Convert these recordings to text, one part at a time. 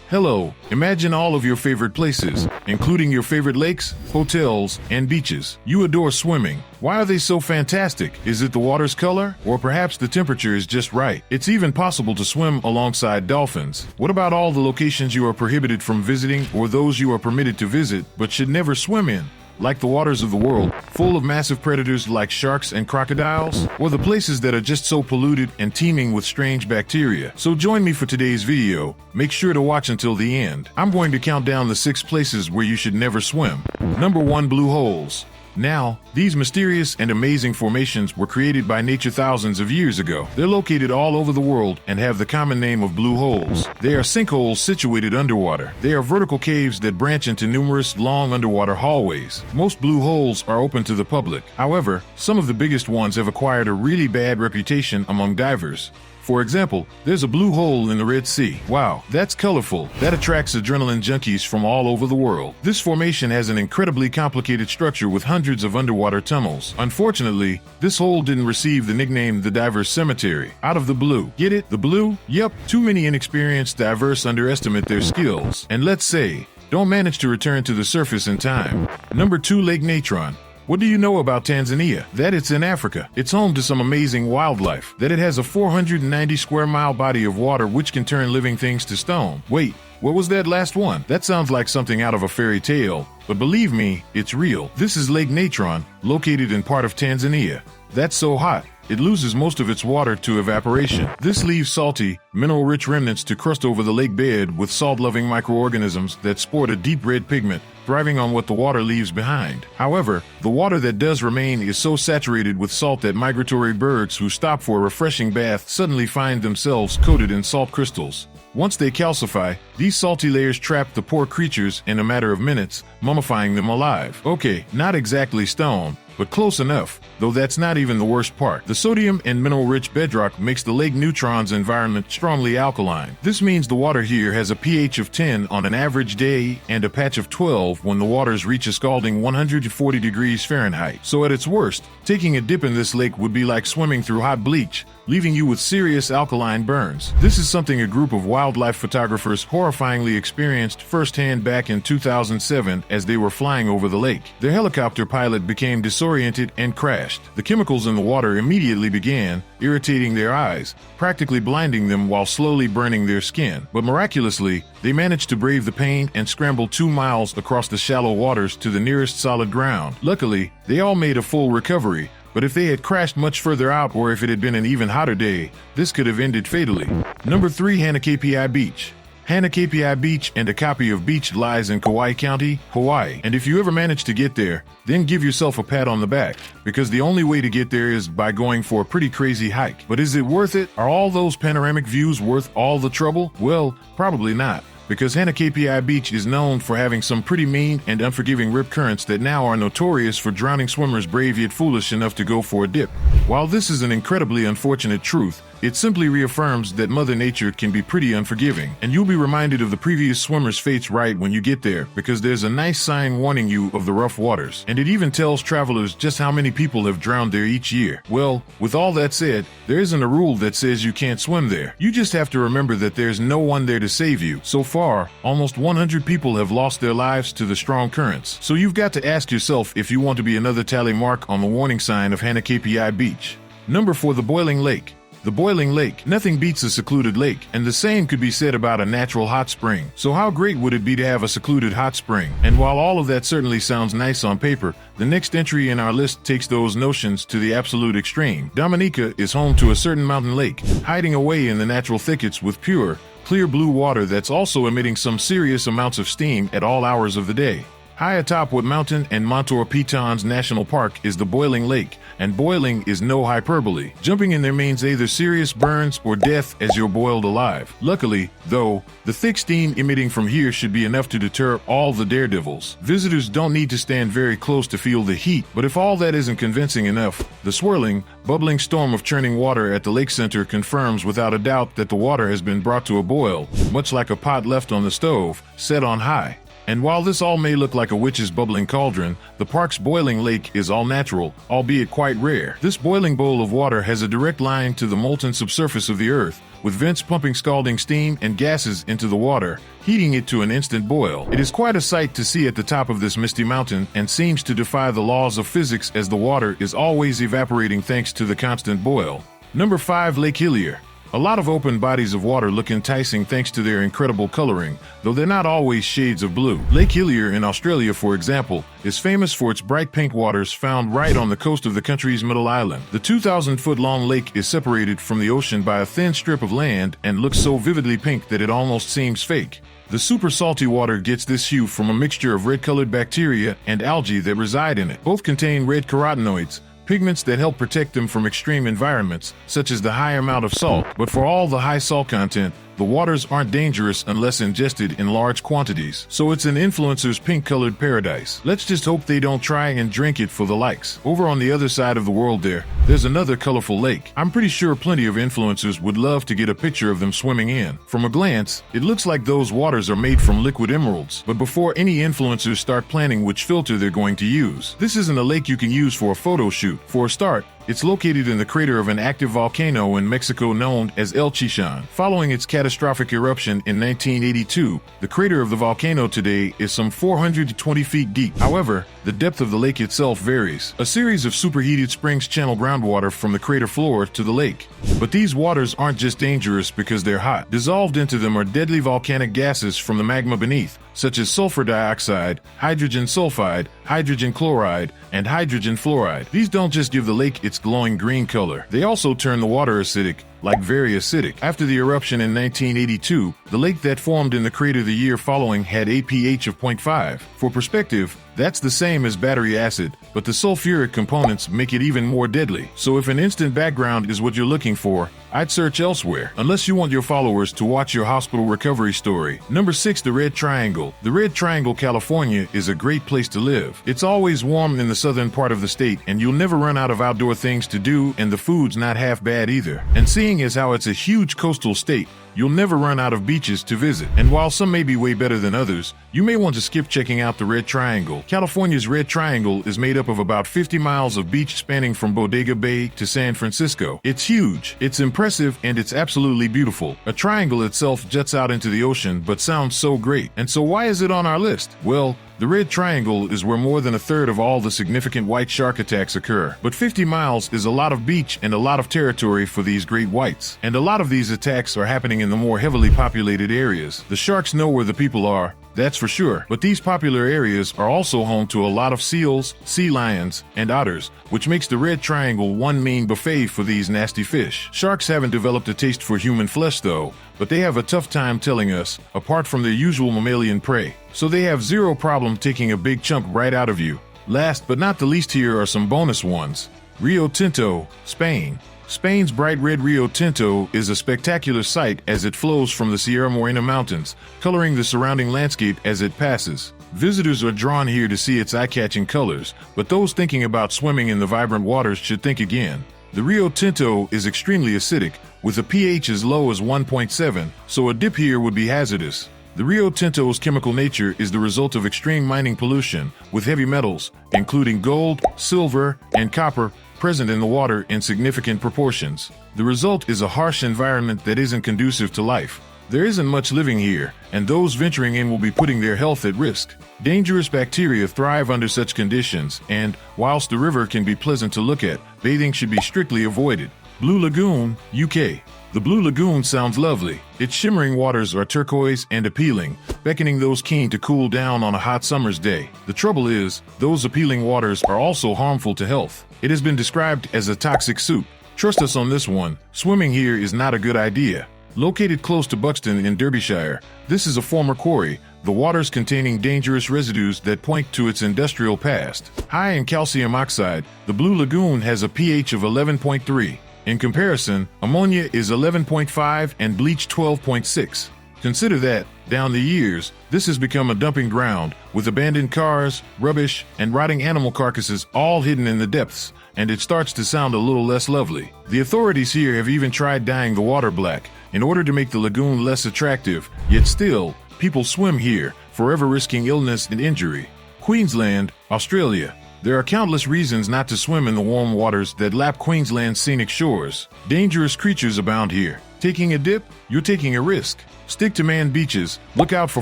Hello, imagine all of your favorite places, including your favorite lakes, hotels, and beaches. You adore swimming. Why are they so fantastic? Is it the water's color? Or perhaps the temperature is just right? It's even possible to swim alongside dolphins. What about all the locations you are prohibited from visiting or those you are permitted to visit but should never swim in? Like the waters of the world, full of massive predators like sharks and crocodiles, or the places that are just so polluted and teeming with strange bacteria. So join me for today's video. Make sure to watch until the end. I'm going to count down the 6 places where you should never swim. Number 1. Blue holes. Now, these mysterious and amazing formations were created by nature thousands of years ago. They're located all over the world and have the common name of blue holes. They are sinkholes situated underwater. They are vertical caves that branch into numerous long underwater hallways. Most blue holes are open to the public. However, some of the biggest ones have acquired a really bad reputation among divers. For example, there's a blue hole in the Red Sea. Wow, that's colorful. That attracts adrenaline junkies from all over the world. This formation has an incredibly complicated structure with hundreds of underwater tunnels. Unfortunately, this hole didn't receive the nickname the Diver's Cemetery. Out of the blue. Get it? The blue? Yep, too many inexperienced divers underestimate their skills. And let's say, don't manage to return to the surface in time. Number 2. Lake Natron. What do you know about Tanzania? That it's in Africa. It's home to some amazing wildlife. That it has a 490 square mile body of water which can turn living things to stone. Wait, what was that last one? That sounds like something out of a fairy tale, but believe me, it's real. This is Lake Natron, located in part of Tanzania. That's so hot, it loses most of its water to evaporation. This leaves salty, mineral-rich remnants to crust over the lake bed with salt-loving microorganisms that sport a deep red pigment, thriving on what the water leaves behind. However, the water that does remain is so saturated with salt that migratory birds who stop for a refreshing bath suddenly find themselves coated in salt crystals. Once they calcify, these salty layers trap the poor creatures in a matter of minutes, mummifying them alive. Okay, not exactly stone, but close enough, though that's not even the worst part. The sodium and mineral-rich bedrock makes the Lake Natron's environment strongly alkaline. This means the water here has a pH of 10 on an average day and a patch of 12 when the waters reach a scalding 140 degrees Fahrenheit. So at its worst, taking a dip in this lake would be like swimming through hot bleach, leaving you with serious alkaline burns. This is something a group of wildlife photographers horrifyingly experienced firsthand back in 2007 as they were flying over the lake. Their helicopter pilot became disoriented and crashed. The chemicals in the water immediately began irritating their eyes, practically blinding them while slowly burning their skin. But miraculously, they managed to brave the pain and scramble 2 miles across the shallow waters to the nearest solid ground. Luckily, they all made a full recovery, but if they had crashed much further out or if it had been an even hotter day, this could have ended fatally. Number 3. Hanapepe Beach. Hanapepe Beach and Hanapepe Beach lies in Kauai County, Hawaii. And if you ever manage to get there, then give yourself a pat on the back, because the only way to get there is by going for a pretty crazy hike. But is it worth it? Are all those panoramic views worth all the trouble? Well, probably not, because Hanapepe Beach is known for having some pretty mean and unforgiving rip currents that now are notorious for drowning swimmers brave yet foolish enough to go for a dip. While this is an incredibly unfortunate truth, it simply reaffirms that Mother Nature can be pretty unforgiving, and you'll be reminded of the previous swimmer's fates right when you get there, because there's a nice sign warning you of the rough waters, and it even tells travelers just how many people have drowned there each year. Well, with all that said, there isn't a rule that says you can't swim there. You just have to remember that there's no one there to save you. So far, almost 100 people have lost their lives to the strong currents, so you've got to ask yourself if you want to be another tally mark on the warning sign of Hanapepe Beach. Number 4. The Boiling Lake. The boiling lake. Nothing beats a secluded lake, and the same could be said about a natural hot spring. So how great would it be to have a secluded hot spring? And while all of that certainly sounds nice on paper, the next entry in our list takes those notions to the absolute extreme. Dominica is home to a certain mountain lake, hiding away in the natural thickets with pure, clear blue water that's also emitting some serious amounts of steam at all hours of the day. High atop what mountain and Montour Pitons National Park is the Boiling Lake, and boiling is no hyperbole. Jumping in there means either serious burns or death as you're boiled alive. Luckily, though, the thick steam emitting from here should be enough to deter all the daredevils. Visitors don't need to stand very close to feel the heat, but if all that isn't convincing enough, the swirling, bubbling storm of churning water at the lake center confirms without a doubt that the water has been brought to a boil, much like a pot left on the stove, set on high. And while this all may look like a witch's bubbling cauldron, the park's boiling lake is all natural, albeit quite rare. This boiling bowl of water has a direct line to the molten subsurface of the earth, with vents pumping scalding steam and gases into the water, heating it to an instant boil. It is quite a sight to see at the top of this misty mountain and seems to defy the laws of physics as the water is always evaporating thanks to the constant boil. Number 5. Lake Hillier. A lot of open bodies of water look enticing thanks to their incredible coloring, though they're not always shades of blue. Lake Hillier in Australia, for example, is famous for its bright pink waters found right on the coast of the country's middle island. The 2,000-foot-long lake is separated from the ocean by a thin strip of land and looks so vividly pink that it almost seems fake. The super salty water gets this hue from a mixture of red-colored bacteria and algae that reside in it. Both contain red carotenoids, pigments that help protect them from extreme environments, such as the high amount of salt. But for all the high salt content, the waters aren't dangerous unless ingested in large quantities. So it's an influencer's pink-colored paradise. Let's just hope they don't try and drink it for the likes. Over on the other side of the world there's another colorful lake. I'm pretty sure plenty of influencers would love to get a picture of them swimming in. From a glance, it looks like those waters are made from liquid emeralds. But before any influencers start planning which filter they're going to use, this isn't a lake you can use for a photo shoot. For a start, it's located in the crater of an active volcano in Mexico known as El Chichon. Following its catastrophic eruption in 1982, the crater of the volcano today is some 420 feet deep. However, the depth of the lake itself varies. A series of superheated springs channel groundwater from the crater floor to the lake. But these waters aren't just dangerous because they're hot. Dissolved into them are deadly volcanic gases from the magma beneath, such as sulfur dioxide, hydrogen sulfide, hydrogen chloride, and hydrogen fluoride. These don't just give the lake its glowing green color. They also turn the water acidic, like very acidic. After the eruption in 1982, the lake that formed in the crater the year following had a pH of 0.5. For perspective, that's the same as battery acid, but the sulfuric components make it even more deadly. So if an instant background is what you're looking for, I'd search elsewhere, unless you want your followers to watch your hospital recovery story. Number 6. The Red Triangle. The Red Triangle, California is a great place to live. It's always warm in the southern part of the state, and you'll never run out of outdoor things to do, and the food's not half bad either. And seeing as how it's a huge coastal state, you'll never run out of beaches to visit. And while some may be way better than others, you may want to skip checking out the Red Triangle. California's Red Triangle is made up of about 50 miles of beach spanning from Bodega Bay to San Francisco. It's huge, it's impressive, and it's absolutely beautiful. A triangle itself juts out into the ocean, but sounds so great. And so why is it on our list? Well, the Red Triangle is where more than a third of all the significant white shark attacks occur. But 50 miles is a lot of beach and a lot of territory for these great whites. And a lot of these attacks are happening in the more heavily populated areas. The sharks know where the people are, that's for sure. But these popular areas are also home to a lot of seals, sea lions, and otters, which makes the Red Triangle one main buffet for these nasty fish. Sharks haven't developed a taste for human flesh though, but they have a tough time telling us, apart from their usual mammalian prey. So they have zero problem taking a big chunk right out of you. Last but not the least, here are some bonus ones. Rio Tinto Spain. Spain's bright red Rio Tinto is a spectacular sight as it flows from the Sierra Morena Mountains, coloring the surrounding landscape as it passes. Visitors are drawn here to see its eye-catching colors, but those thinking about swimming in the vibrant waters should think again. The Rio Tinto is extremely acidic, with a pH as low as 1.7, so a dip here would be hazardous. The Rio Tinto's chemical nature is the result of extreme mining pollution, with heavy metals, including gold, silver, and copper, present in the water in significant proportions. The result is a harsh environment that isn't conducive to life. There isn't much living here, and those venturing in will be putting their health at risk. Dangerous bacteria thrive under such conditions, and, whilst the river can be pleasant to look at, bathing should be strictly avoided. Blue Lagoon, UK. The Blue Lagoon sounds lovely. Its shimmering waters are turquoise and appealing, beckoning those keen to cool down on a hot summer's day. The trouble is, those appealing waters are also harmful to health. It has been described as a toxic soup. Trust us on this one, swimming here is not a good idea. Located close to Buxton in Derbyshire, this is a former quarry, the waters containing dangerous residues that point to its industrial past. High in calcium oxide, the Blue Lagoon has a pH of 11.3. In comparison, ammonia is 11.5 and bleach 12.6. Consider that, down the years, this has become a dumping ground, with abandoned cars, rubbish, and rotting animal carcasses all hidden in the depths, and it starts to sound a little less lovely. The authorities here have even tried dyeing the water black, in order to make the lagoon less attractive, yet still, people swim here, forever risking illness and injury. Queensland, Australia. There are countless reasons not to swim in the warm waters that lap Queensland's scenic shores. Dangerous creatures abound here. Taking a dip? You're taking a risk. Stick to manned beaches, look out for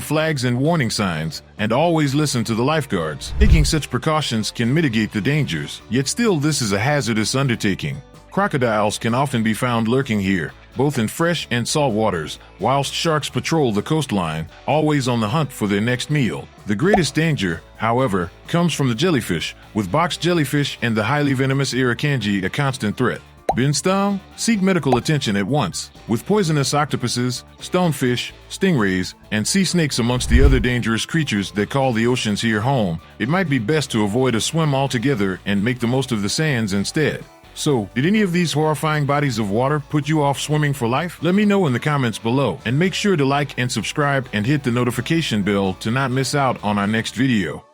flags and warning signs, and always listen to the lifeguards. Taking such precautions can mitigate the dangers, yet still this is a hazardous undertaking. Crocodiles can often be found lurking here, both in fresh and salt waters, whilst sharks patrol the coastline, always on the hunt for their next meal. The greatest danger, however, comes from the jellyfish, with box jellyfish and the highly venomous irukandji a constant threat. Been stung? Seek medical attention at once. With poisonous octopuses, stonefish, stingrays, and sea snakes amongst the other dangerous creatures that call the oceans here home, it might be best to avoid a swim altogether and make the most of the sands instead. So, did any of these horrifying bodies of water put you off swimming for life? Let me know in the comments below, and make sure to like and subscribe and hit the notification bell to not miss out on our next video.